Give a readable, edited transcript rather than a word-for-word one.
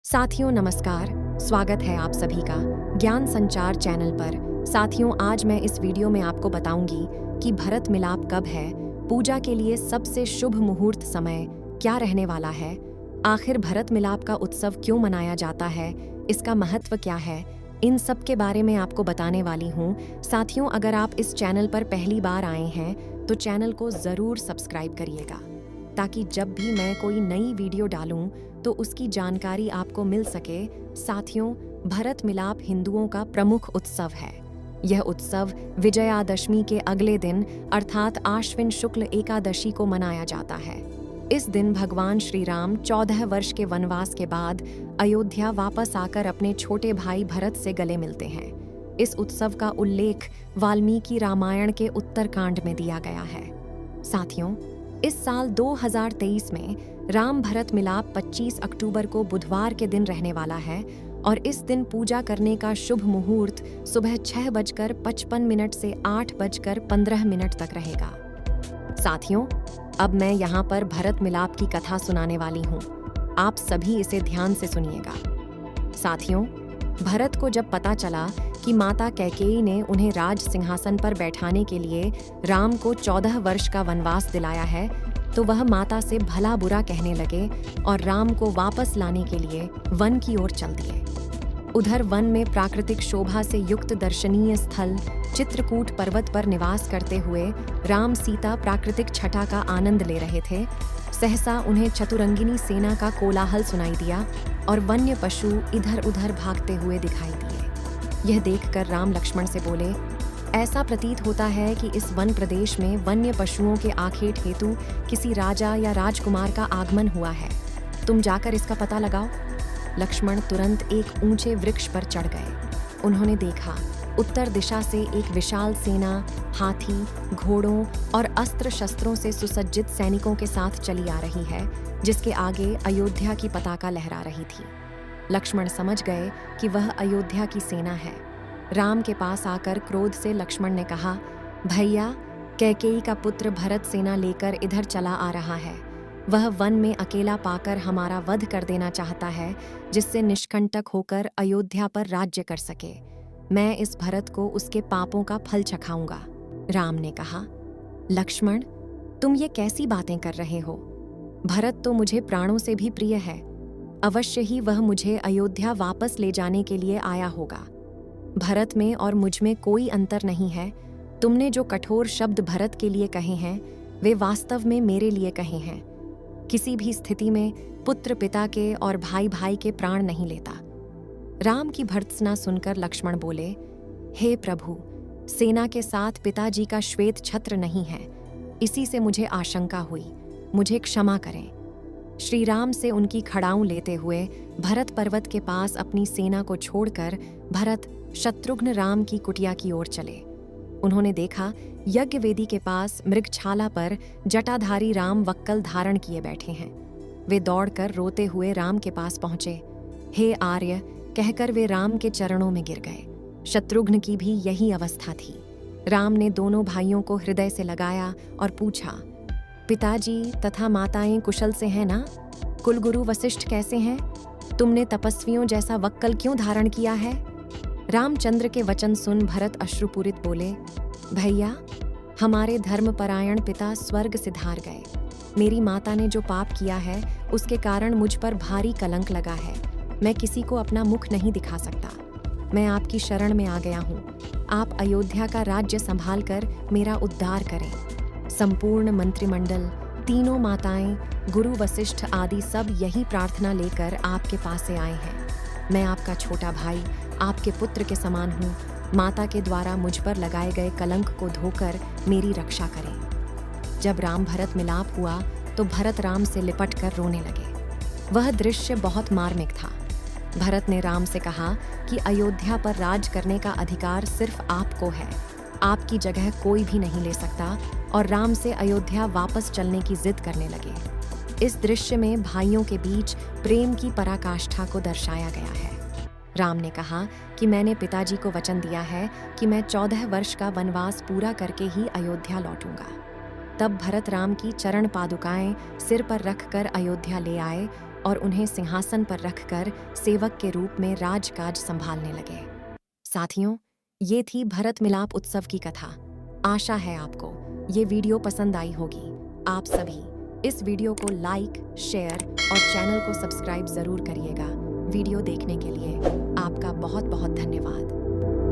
साथियों नमस्कार, स्वागत है आप सभी का ज्ञान संचार चैनल पर। साथियों आज मैं इस वीडियो में आपको बताऊंगी कि भरत मिलाप कब है, पूजा के लिए सबसे शुभ मुहूर्त समय क्या रहने वाला है, आखिर भरत मिलाप का उत्सव क्यों मनाया जाता है, इसका महत्व क्या है, इन सब के बारे में आपको बताने वाली हूँ। साथियों अगर आप इस चैनल पर पहली बार आए हैं तो चैनल को ज़रूर सब्सक्राइब करिएगा ताकि जब भी मैं कोई नई वीडियो डालूं तो उसकी जानकारी आपको मिल सके। साथियों भरत मिलाप हिंदुओं का प्रमुख उत्सव है। यह उत्सव विजयादशमी के अगले दिन अर्थात आश्विन शुक्ल एकादशी को मनाया जाता है। इस दिन भगवान श्री राम 14 वर्ष के वनवास के बाद अयोध्या वापस आकर अपने छोटे भाई भरत से गले मिलते हैं। इस उत्सव का उल्लेख वाल्मीकि रामायण के उत्तरकांड में दिया गया है। साथियों इस साल 2023 में राम भरत मिलाप 25 अक्टूबर को बुधवार के दिन रहने वाला है और इस दिन पूजा करने का शुभ मुहूर्त सुबह 6:55 से 8:15 तक रहेगा। साथियों अब मैं यहाँ पर भरत मिलाप की कथा सुनाने वाली हूँ, आप सभी इसे ध्यान से सुनिएगा। साथियों भरत को जब पता चला कि माता कैकेयी ने उन्हें राज सिंहासन पर बैठाने के लिए राम को 14 वर्ष का वनवास दिलाया है तो वह माता से भला बुरा कहने लगे और राम को वापस लाने के लिए वन की ओर चल दिए। उधर वन में प्राकृतिक शोभा से युक्त दर्शनीय स्थल चित्रकूट पर्वत पर निवास करते हुए राम सीता प्राकृतिक छटा का आनंद ले रहे थे। सहसा उन्हें चतुरंगिनी सेना का कोलाहल सुनाई दिया और वन्य पशु इधर उधर भागते हुए दिखाई दिए। यह देखकर राम लक्ष्मण से बोले, ऐसा प्रतीत होता है कि इस वन प्रदेश में वन्य पशुओं के आखेट हेतु किसी राजा या राजकुमार का आगमन हुआ है, तुम जाकर इसका पता लगाओ। लक्ष्मण तुरंत एक ऊंचे वृक्ष पर चढ़ गए। उन्होंने देखा उत्तर दिशा से एक विशाल सेना हाथी, घोड़ों और अस्त्र शस्त्रों से सुसज्जित सैनिकों के साथ चली आ रही है, जिसके आगे अयोध्या की पताका लहरा रही थी। लक्ष्मण समझ गए कि वह अयोध्या की सेना है। राम के पास आकर क्रोध से लक्ष्मण ने कहा, भैया कैकेयी का पुत्र भरत सेना लेकर इधर चला आ रहा है। वह वन में अकेला पाकर हमारा वध कर देना चाहता है, जिससे निष्कंटक होकर अयोध्या पर राज्य कर सके। मैं इस भरत को उसके पापों का फल चखाऊंगा। राम ने कहा, लक्ष्मण तुम ये कैसी बातें कर रहे हो? भरत तो मुझे प्राणों से भी प्रिय है। अवश्य ही वह मुझे अयोध्या वापस ले जाने के लिए आया होगा। भरत में और मुझ में कोई अंतर नहीं है। तुमने जो कठोर शब्द भरत के लिए कहे हैं वे वास्तव में मेरे लिए कहे हैं। किसी भी स्थिति में पुत्र पिता के और भाई भाई के प्राण नहीं लेता। राम की भर्त्सना सुनकर लक्ष्मण बोले, हे प्रभु, सेना के साथ पिताजी का श्वेत छत्र नहीं है, इसी से मुझे आशंका हुई, मुझे क्षमा करें। श्री राम से उनकी खड़ाऊं लेते हुए भरत पर्वत के पास अपनी सेना को छोड़कर भरत शत्रुघ्न राम की कुटिया की ओर चले। उन्होंने देखा यज्ञ वेदी के पास मृगछाला पर जटाधारी राम वक्कल धारण किए बैठे हैं। वे दौड़कर रोते हुए राम के पास पहुंचे। हे आर्य कहकर वे राम के चरणों में गिर गए। शत्रुघ्न की भी यही अवस्था थी। राम ने दोनों भाइयों को हृदय से लगाया और पूछा, पिताजी तथा माताएं कुशल से हैं ना? कुलगुरु वशिष्ठ कैसे हैं? तुमने तपस्वियों जैसा वक्कल क्यों धारण किया है? रामचंद्र के वचन सुन भरत अश्रुपूरित बोले, भैया हमारे धर्मपरायण पिता स्वर्ग सिधार गए। मेरी माता ने जो पाप किया है उसके कारण मुझ पर भारी कलंक लगा है। मैं किसी को अपना मुख नहीं दिखा सकता। मैं आपकी शरण में आ गया हूँ। आप अयोध्या का राज्य संभाल कर मेरा उद्धार करें। संपूर्ण मंत्रिमंडल, तीनों माताएं, गुरु वशिष्ठ आदि सब यही प्रार्थना लेकर आपके पास से आए हैं। मैं आपका छोटा भाई, आपके पुत्र के समान हूँ। माता के द्वारा मुझ पर लगाए गए कलंक को धोकर मेरी रक्षा करें। जब राम भरत मिलाप हुआ तो भरत राम से लिपट कर रोने लगे। वह दृश्य बहुत मार्मिक था। भरत ने राम से कहा कि अयोध्या पर राज करने का अधिकार सिर्फ आपको है, आपकी जगह कोई भी नहीं ले सकता, और राम से अयोध्या वापस चलने की जिद करने लगे। इस दृश्य में भाइयों के बीच प्रेम की पराकाष्ठा को दर्शाया गया है। राम ने कहा कि मैंने पिताजी को वचन दिया है कि मैं 14 वर्ष का वनवास पूरा करके ही अयोध्या लौटूंगा। तब भरत राम की चरण पादुकाएं सिर पर रखकर अयोध्या ले आए और उन्हें सिंहासन पर रखकर सेवक के रूप में राजकाज संभालने लगे। साथियों, ये थी भरत मिलाप उत्सव की कथा। आशा है आपको ये वीडियो पसंद आई होगी। आप सभी इस वीडियो को लाइक, शेयर और चैनल को सब्सक्राइब जरूर करिएगा। वीडियो देखने के लिए आपका बहुत बहुत धन्यवाद।